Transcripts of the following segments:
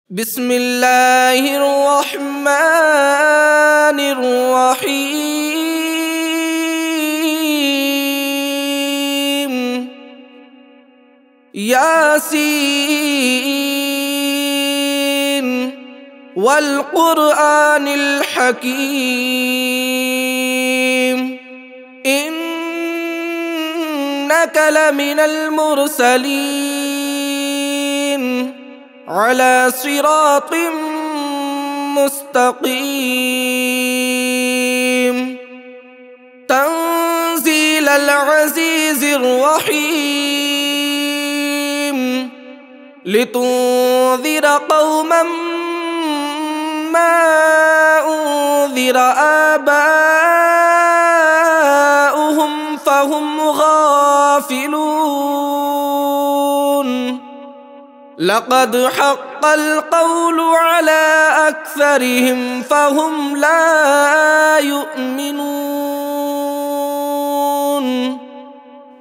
بسم الله الرحمن الرحيم ياسين والقرآن الحكيم إنك لمن المرسلين على صراط مستقيم تنزيل العزيز الرحيم لتنذر قوما ما أنذر آباؤهم فهم غافلون لقد حق القول على أكثرهم فهم لا يؤمنون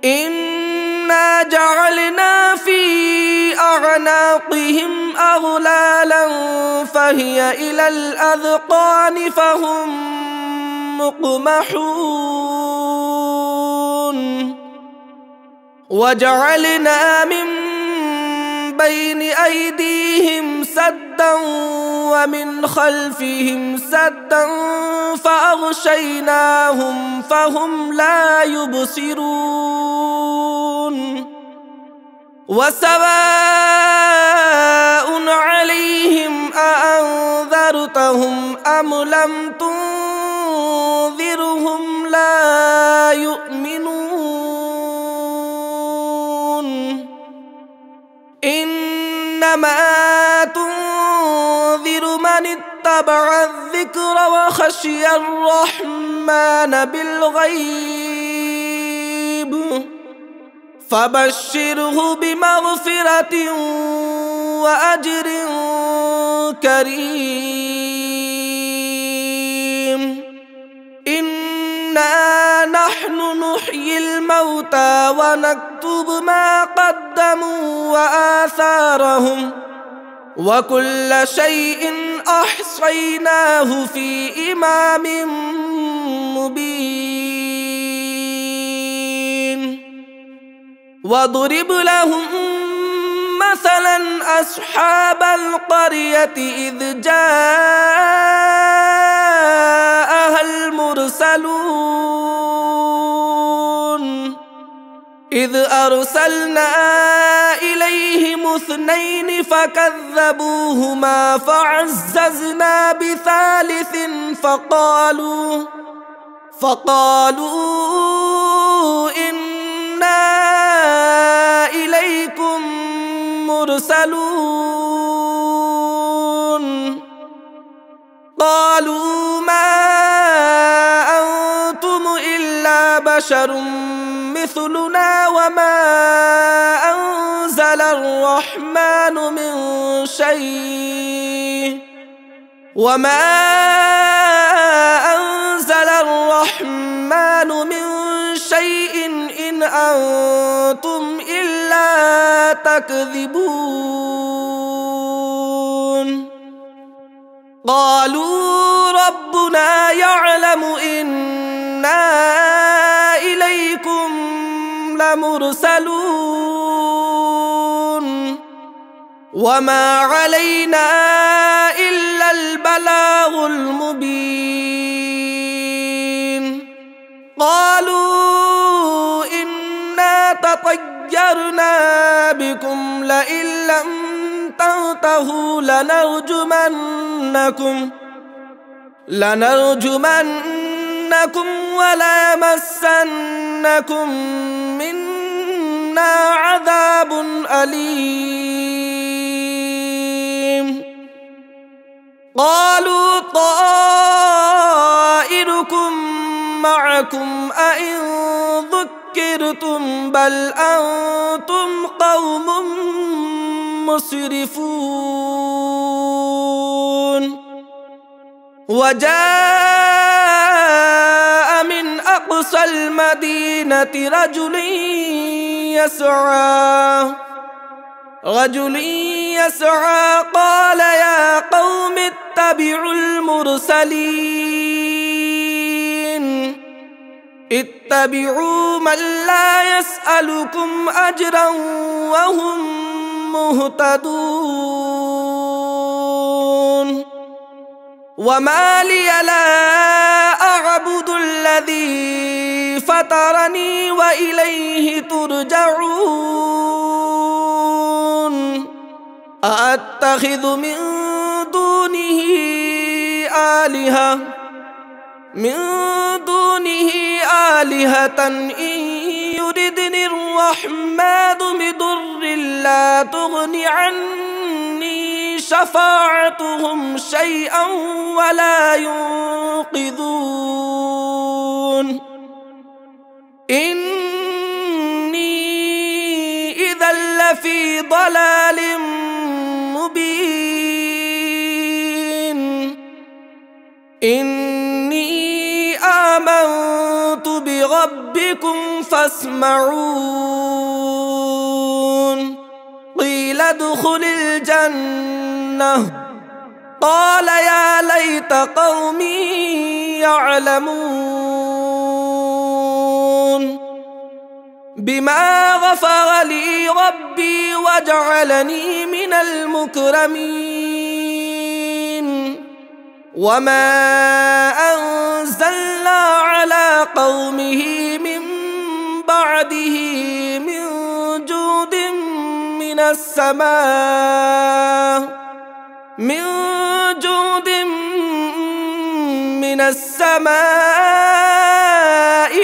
إنا جعلنا في أعناقهم أغلالا فهي إلى الأذقان فهم مقمحون وجعلنا من بين أيديهم سدا ومن خلفهم سدا فأغشيناهم فهم لا يبصرون وسواء عليهم أأنذرتهم أم لم تنذرهم لا يؤمنون إنما تنذر من اتبع الذكر وخشي الرحمن بالغيب فبشره بمغفرة وأجر كريم إنا نحن نحيي الموتى ونكتب ما قدموا وآثارهم وكل شيء أحصيناه في إمام مبين واضرب لهم مثلا أصحاب القرية إذ جاءها المرسلون إذ أرسلنا إليهم اثنين فكذبوهما فعززنا بثالث فقالوا إنا إليكم مرسلون قالوا ما أنتم إلا بشر مثلنا وما أنزل الرحمن من شيء إن أنتم إلا تكذبون قالوا ربنا يعلم إنا إليكم لمرسلون وما علينا إلا البلاغ المبين قالوا إنا تطيرنا بكم لئن لم تنتهوا لنرجمنكم وليمسنكم منا عذاب أليم قالوا طائركم معكم أئن ذكرتم بل أنتم قوم مسرفون وجاء من أقصى المدينة رجل يسعى قال يا المرسلين اتبعوا من لا يسألكم أجرا وهم مهتدون وما لي لا أعبد الذي فطرني وإليه ترجعون أأتخذ من دونه آلهة إن يردني الرحمن بضر لا تغن عني شفاعتهم شيئا ولا ينقذون إني إذا لفي ضلال مبين إني آمنت بربكم فاسمعون قيل ادخل الجنة قال يا ليت قومي يعلمون بما غفر لي ربي وجعلني من المكرمين وما أنزلنا على قومه من بعده من جود من السماء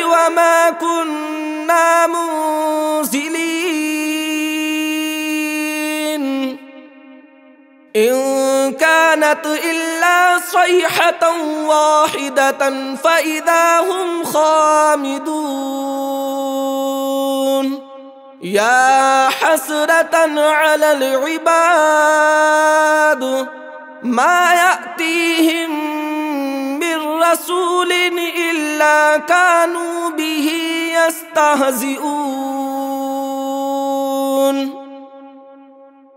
وما كنا منزلين إن كانت إلا صيحة واحدة فإذا هم خامدون يا حسرة على العباد ما يأتيهم من رسول إلا كانوا به يستهزئون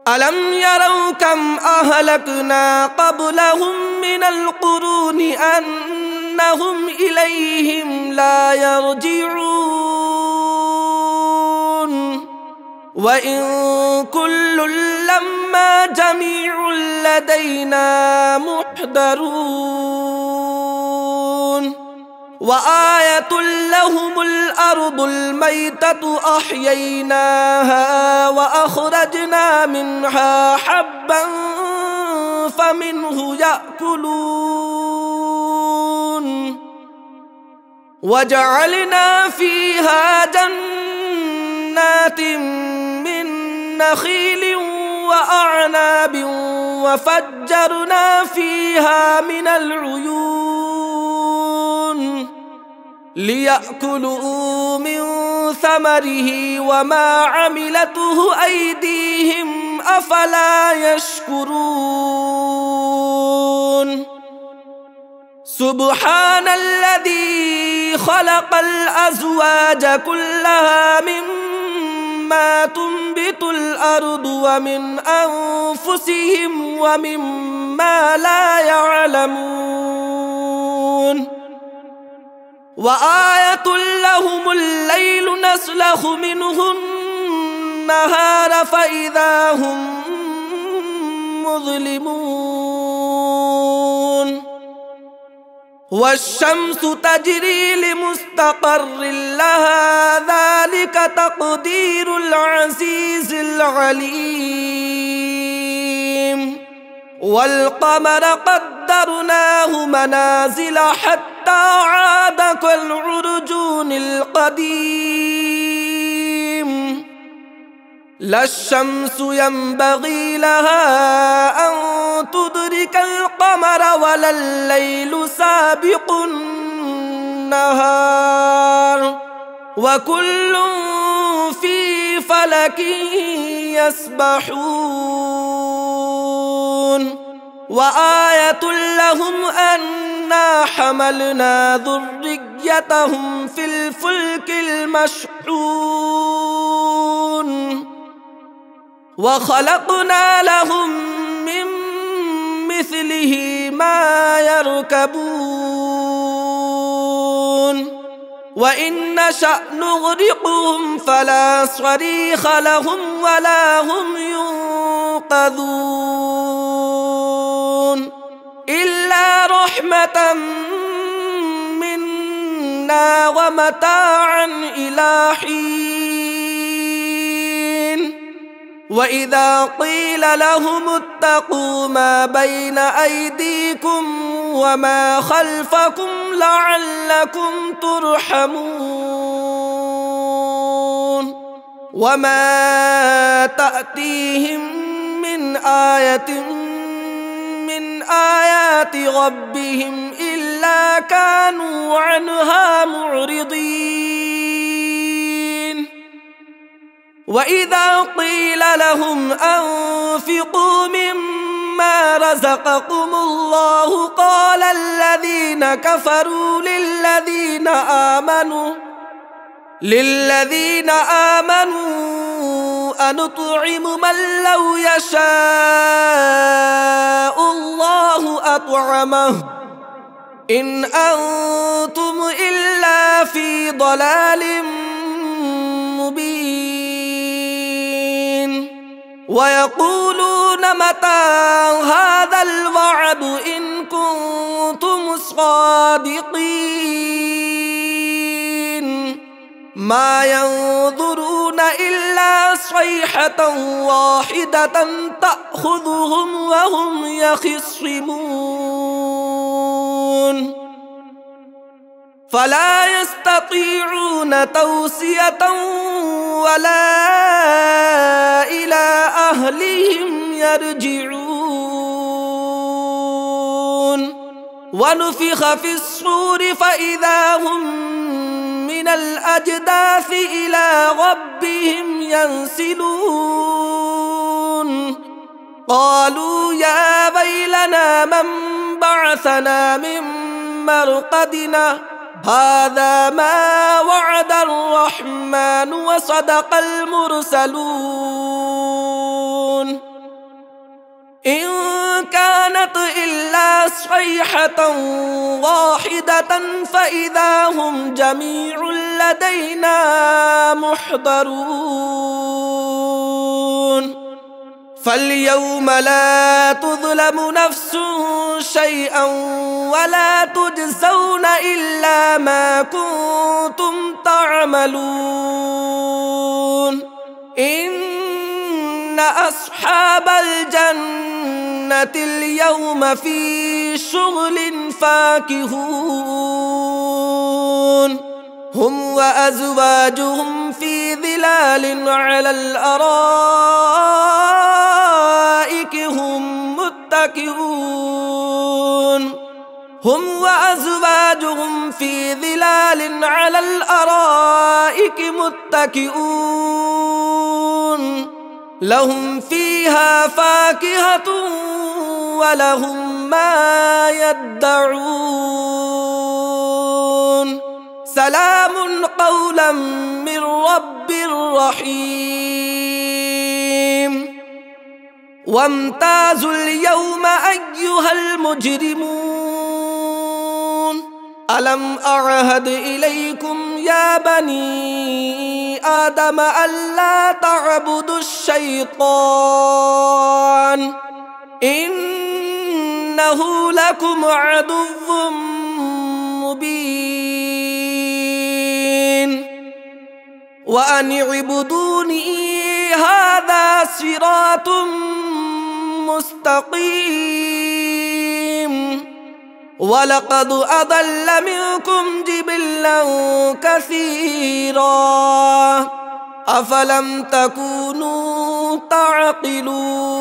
ألم يروا كم أهلكنا قبلهم من القرون أنهم إليهم لا يرجعون وإن كل لما جميع لدينا محضرون وآية لهم الأرض الميتة أحييناها وأخرجنا منها حبا فمنه يأكلون وجعلنا فيها جنات من نخيل وأعناب وفجرنا فيها من العيون ليأكلوا من ثمره وما عملته أيديهم أفلا يشكرون سبحان الذي خلق الأزواج كلها مما تنبت الأرض ومن أنفسهم ومما لا يعلمون وآية لهم الليل نسلخ منه النهار فإذا هم مظلمون والشمس تجري لمستقر لها ذلك تقدير العزيز العليم والقمر قدرناه منازل حتى عاد كالعرجون القديم لا الشمس ينبغي لها أن تدرك القمر ولا الليل سابق النهار وكل في فلك يسبحون وآية لهم أنا حملنا ذريتهم في الفلك المشحون وخلقنا لهم من مثله ما يركبون يركبون وإن نشأ نغرقهم فلا صريخ لهم ولا هم ينقذون إلا رحمة منا ومتاعا إلى حين وإذا قيل لهم اتقوا ما بين أيديكم وما خلفكم لعلكم ترحمون وما تأتيهم من آية من آيات ربهم إلا كانوا عنها معرضين وإذا قيل لهم أنفقوا مما رزقكم الله قال الذين كفروا للذين آمنوا أنطعم من لو يشاء الله أطعمه إن أنتم إلا في ضلال مبين ويقولون متى هذا الوعد إن كنتم صادقين ما ينظرون إلا صيحة واحدة تأخذهم وهم يخصمون فلا يستطيعون توصية ولا إلى أهلهم يرجعون ونفخ في الصور فإذا هم من الأجداث إلى ربهم ينسلون قالوا يا ويلنا من بعثنا من مرقدنا هذا ما وعد الرحمن وصدق المرسلون إن كانت إلا صيحة واحدة فإذا هم جميع لدينا محضرون فاليوم لا تظلم نفس شيئا ولا تجزون إلا ما كنتم تعملون إن أصحاب الجنة اليوم في شغل فاكهون هم وأزواجهم في ظلال على الأرائك هم متكئون هم وأزواجهم في ظلال على الأرائك متكئون لهم فيها فاكهة ولهم ما يدعون سلام قولا من رب رحيم وامتازوا اليوم أيها المجرمون ألم أعهد إليكم يا بني آدم ألا تعبدوا الشيطان إنه لكم عدو مبين وأن اعبدوني هذا صراط مستقيم ولقد أضل منكم جبلا كثيرا أفلم تكونوا تعقلون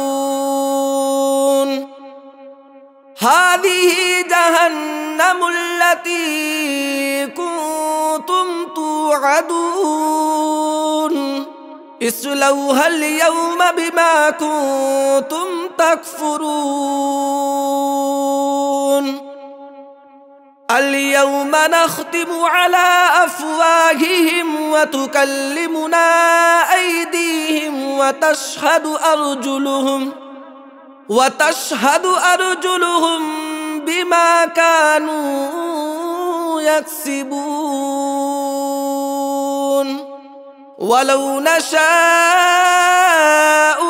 هذه جهنم التي كنتم توعدون اصلوها اليوم بما كنتم تكفرون اليوم نختم على أفواههم وتكلمنا أيديهم وتشهد أرجلهم بما كانوا يكسبون ولو نشاء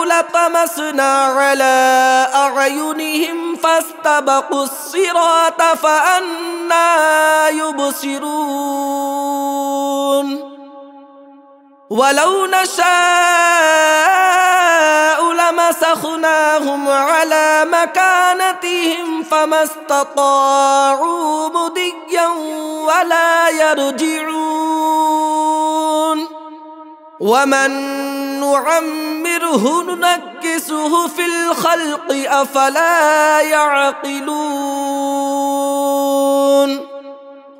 لطمسنا على أعينهم فاستبقوا الصراط فأنى يبصرون ولو نشاء لمسخناهم على مكانتهم فما استطاعوا مضيا ولا يرجعون ومن نعمره ننكسه في الخلق أفلا يعقلون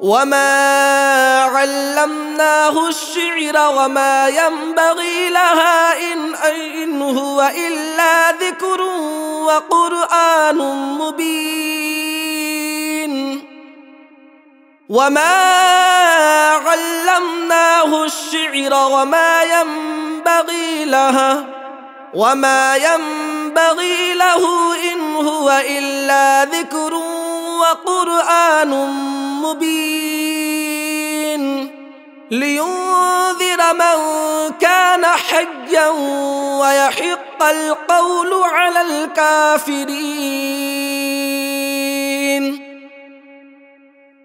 وما علمناه الشعر وما ينبغي لها إن هو إلا ذكر وقرآن مبين وما علمناه الشعر وما ينبغي له إن هو إلا ذكر وقرآن مبين لينذر من كان حيا ويحق القول على الكافرين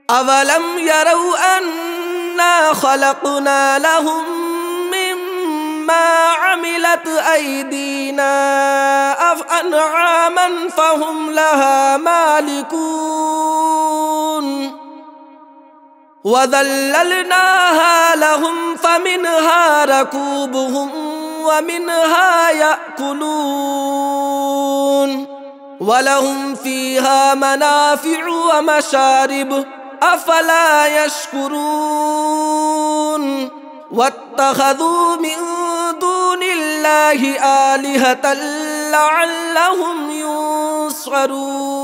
أولم يروا أنا خلقنا لهم مما عملت أيدينا أنعاما فهم لها مالكون وذللناها لهم فمنها ركوبهم ومنها يأكلون ولهم فيها منافع ومشارب أفلا يشكرون واتخذوا من دون الله آلهة لعلهم ينصرون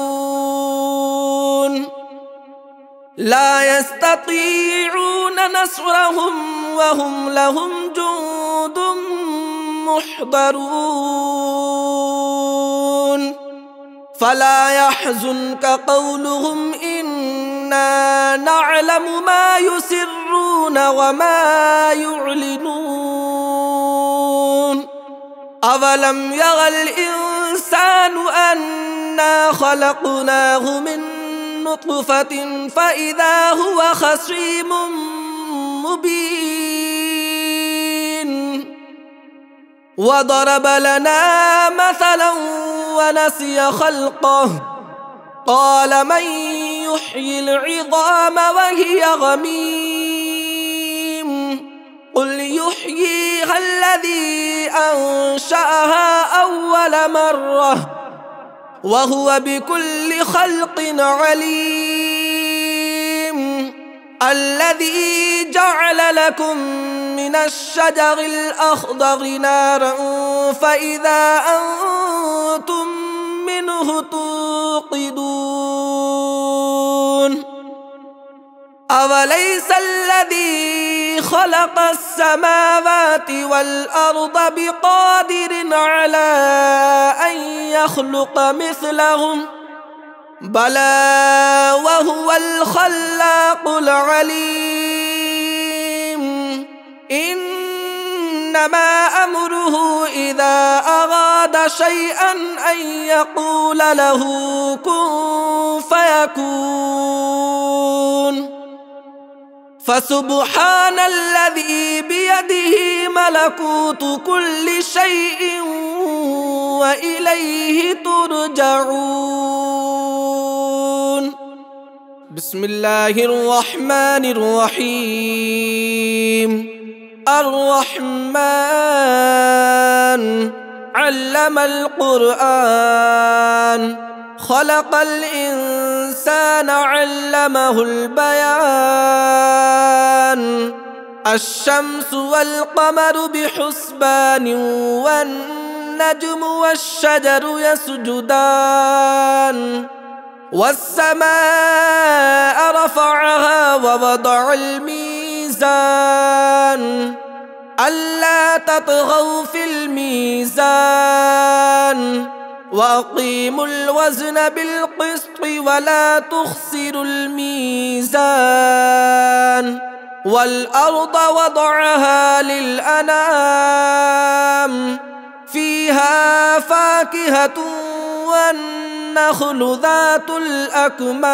لا يستطيعون نصرهم وهم لهم جند محضرون فلا يحزنك قولهم إنا نعلم ما يسرون وما يعلنون أولم يرى الإنسان أنا خلقناه من نطفة فإذا هو خصيم مبين وضرب لنا مثلا ونسي خلقه قال من يحيي العظام وهي رميم قل يحييها الذي أنشأها أول مرة وهو بكل خلق عليم الذي جعل لكم من الشجر الأخضر نارا فإذا أنتم منه توقدون أوليس الذي خلق السماوات والأرض بقادر على أن يخلق مثلهم بلى وهو الخلاق العليم إنما أمره إذا أراد شيئا أن يقول له كن فيكون فسبحان الذي بيده ملكوت كل شيء وإليه ترجعون بسم الله الرحمن الرحيم الرحمن علم القرآن خلق الإنسان علمه البيان الشمس والقمر بحسبان والنجم والشجر يسجدان والسماء رفعها ووضع الميزان ألا تطغوا في الميزان وأقيموا الوزن بالقسط ولا تخسروا الميزان والأرض وضعها للأنام فيها فاكهة والنخل ذات الأكمام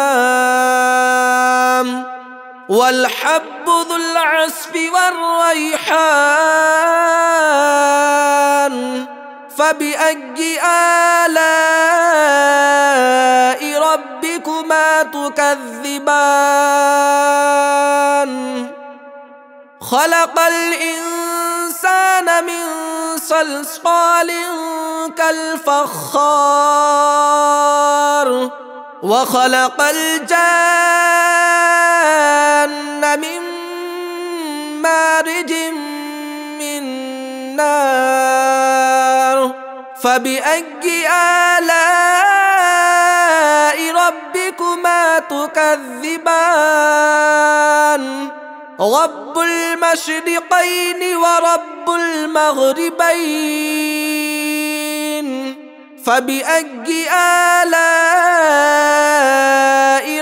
والحب ذو العصف والريحان فبأي آلاء ربكما تكذبان خلق الإنسان من صلصال كالفخار وخلق الجان من مارج من نار فبأي آلاء ربكما تكذبان رب المشرقين ورب المغربين فبأي آلاء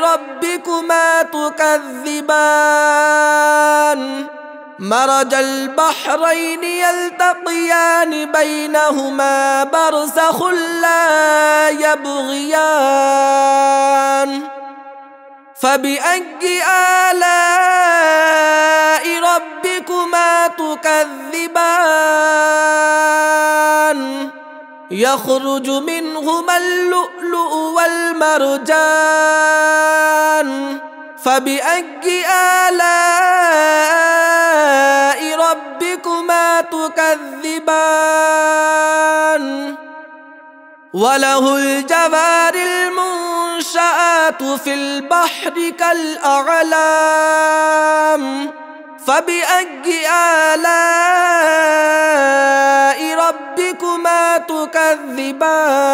ربكما تكذبان مرج البحرين يلتقيان بينهما برزخ لا يبغيان فبأي آلاء ربكما تكذبان يخرج منهما اللؤلؤ والمرجان فبأي آلاء ربكما تكذبان وله الجوار المنشآت في البحر كالأعلام فبأي آلاء ربكما تكذبان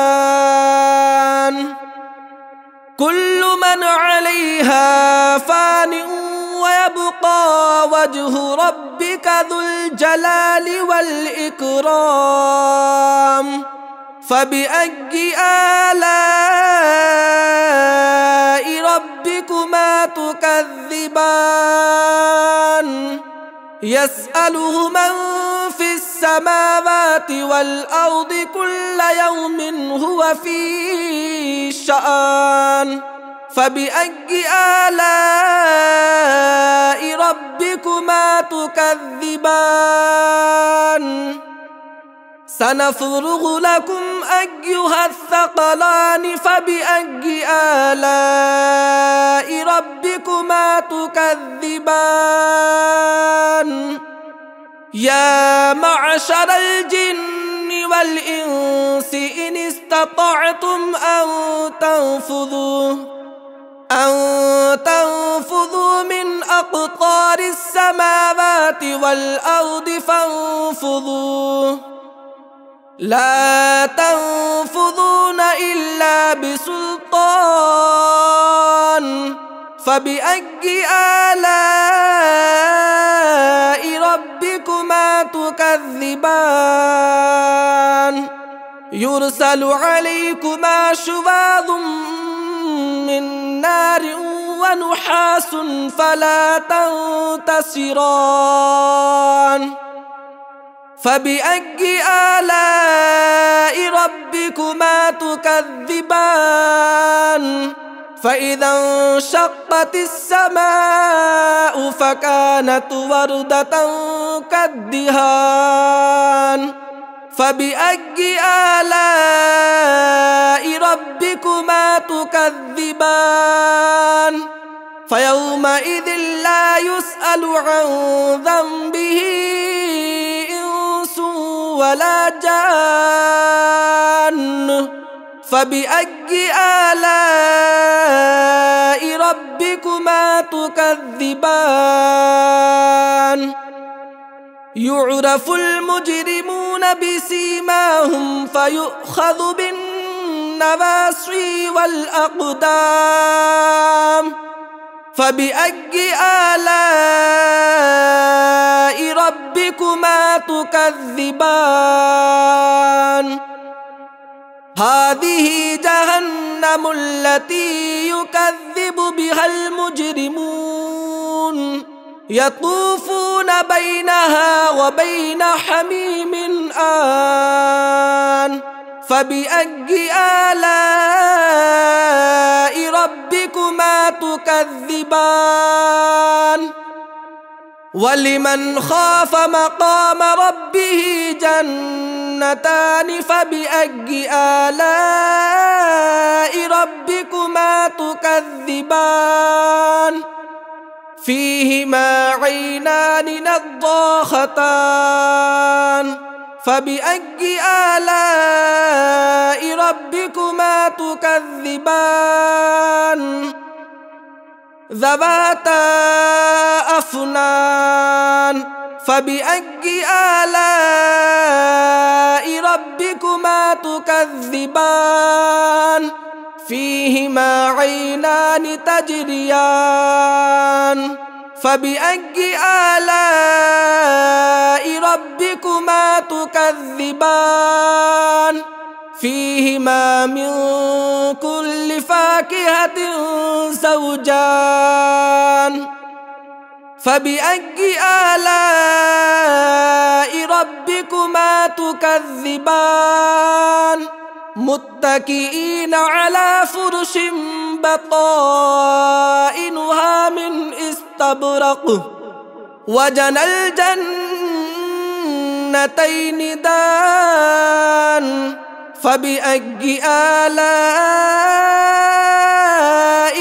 كل من عليها فان ويبقى وجه ربك ذو الجلال والإكرام فبأي آلاء ربكما تكذبان يسأله من في السماوات والأرض كل يوم هو في شأن فبأي آلاء ربكما تكذبان سنفرغ لكم أيها الثقلان فبأي آلاء ربكما تكذبان يا معشر الجن والإنس إن استطعتم أن تنفذوا من أقطار السماوات والأرض فانفذوا لا تنفذون إلا بسلطان فبأي آلاء ربكما تكذبان يرسل عليكما شواظ من نار ونحاس فلا تنتصران فبأي آلاء ربكما تكذبان فإذا انشقت السماء فكانت وردة كالدهان فبأي آلاء ربكما تكذبان فيومئذ لا يسأل عن ذنبه إنس ولا جان فبأي آلاء ربكما تكذبان يعرف المجرمون بسيماهم فيؤخذ بالنواصي والأقدام فبأي آلاء ربكما تكذبان هذه جهنم التي يكذب بها المجرمون يطوفون بينها وبين حميم آن فبأي آلاء ربكما تكذبان ولمن خاف مقام ربه جنتان فبأي آلاء ربكما تكذبان فيهما عينان نضاختان فبأي آلاء ربكما تكذبان ذواتا أفنان فبأي آلاء ربكما تكذبان فيهما عينان تجريان فبأي آلاء ربكما تكذبان فيهما من كل فاكهة زوجان فبأي آلاء ربكما تكذبان متكئين على فرش بطائنها من استبرق وجنى الجنتين دان فبأي آلاء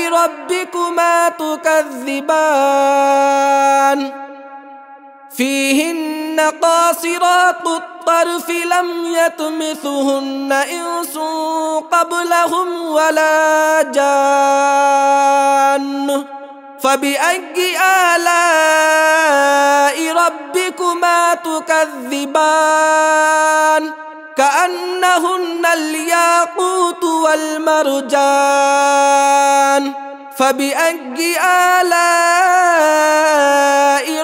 ربكما تكذبان فيهن قاصرات الطرف لم يطمثهن إنس قبلهم ولا جان فبأي آلاء ربكما تكذبان كأنهن الياقوت والمرجان فبأي آلاء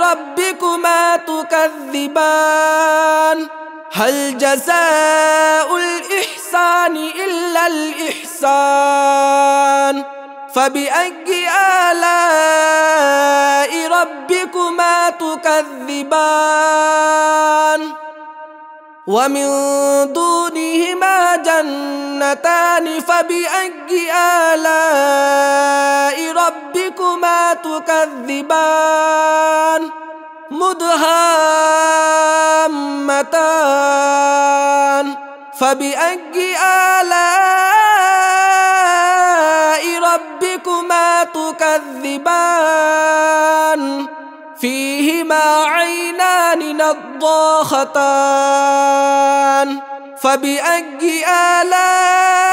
ربكما تكذبان هل جزاء الإحسان إلا الإحسان فبأي آلاء ربكما تكذبان ومن دونهما جنتان فبأي آلاء ربكما تكذبان مدهامتان فبأي آلاء ربكما تكذبان فيهما عينان نضاختان فبأي آلاء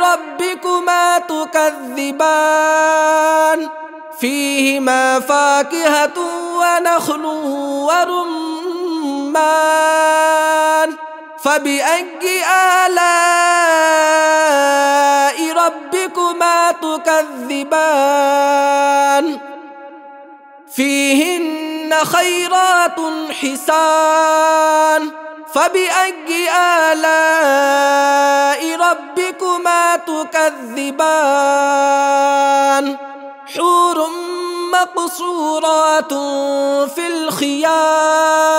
ربكما تكذبان فيهما فاكهة ونخل ورمان فبأي آلاء ربكما تكذبان فيهن خيرات حسان فبأي آلاء ربكما تكذبان حور مقصورات في الخيام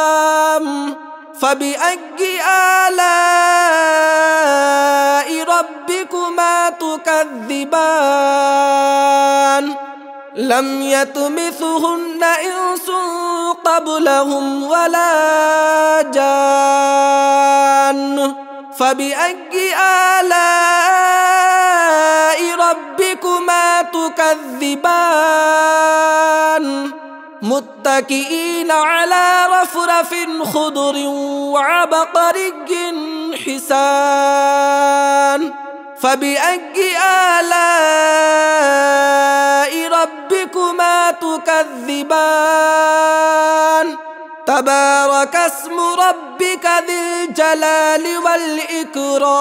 فبأي آلاء ربكما تكذبان لم يطمثهن إنس قبلهم ولا جان فبأي آلاء ربكما تكذبان متكئين على رفرف خضر وعبقري حسان فبأي آلاء ربكما تكذبان تبارك اسم ربك ذي الجلال والإكرام